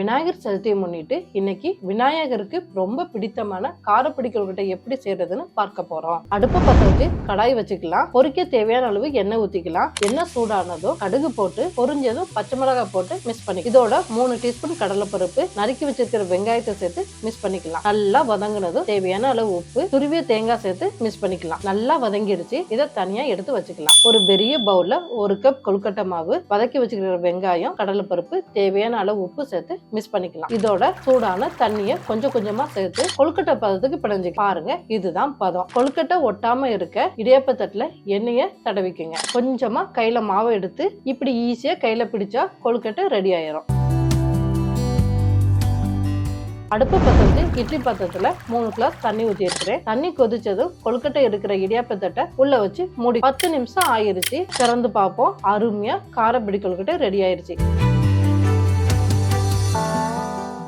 விநாயகர் சதுர்த்தியை முன்னிட்டு இன்னைக்கு விநாயகருக்கு ரொம்ப பிடித்தமான காரப்பிடி கொழுக்கட்டை எப்படி செய்யறதுன்னு பார்க்க போறோம். அடுப்பு பத்த வச்சு கடாய் வச்சுக்கலாம். பொரிக்க தேவையான அளவு எண்ணெய் ஊத்திக்கலாம். எண்ணெய் சூடானதும் கடுகு போட்டு பொரிஞ்சதும் பச்சை மிளகாய் போட்டு மிக்ஸ் பண்ணி இதோட 3 டீஸ்பூன் கடலைப்பருப்பு நறுக்கி வச்சிருக்கிற வெங்காயத்தை சேர்த்து மிக்ஸ் பண்ணிக்கலாம். நல்லா வதங்கினதும் தேவையான அளவு உப்பு துருவிய தேங்காய் சேர்த்து மிக்ஸ் பண்ணிக்கலாம். நல்லா வதங்கிடுச்சு. இதை தனியா எடுத்து வச்சுக்கலாம். ஒரு பெரிய பவுல்ல 1 கப் கொழுக்கட்டை மாவு, வதக்கி வச்சுக்கிற வெங்காயம், கடலைப்பருப்பு, தேவையான அளவு உப்பு சேர்த்து மிக்ஸ் பண்ணிக்கலாம். இதோட சூடான தண்ணியை கொஞ்சம் கொஞ்சமா சேர்த்து கொழுக்கட்டை பதத்துக்கு பிணைஞ்சு பாருங்க. இதுதான் பதம். கொழுக்கட்டை ஒட்டாம இருக்க இடியாப்ப தட்டுல எண்ணெயை தடவிக்குங்க. கொஞ்சமா கையில மாவை எடுத்து இப்படி ஈஸியா கையில பிடிச்சா கொழுக்கட்டை ரெடி ஆயிரும். அடுப்பு பத்த வச்சு இட்லி பாத்திரத்துல 3 கிளாஸ் தண்ணி ஊத்தி இருக்கிறேன். தண்ணி கொதிச்சதும் கொழுக்கட்டை எடுக்கிற இடியாப்ப தட்டை உள்ள வச்சு மூடி 10 நிமிஷம் ஆயிருச்சு. திறந்து பார்ப்போம். அருமையா காரப்பிடி கொழுக்கட்டை ரெடி ஆயிருச்சு.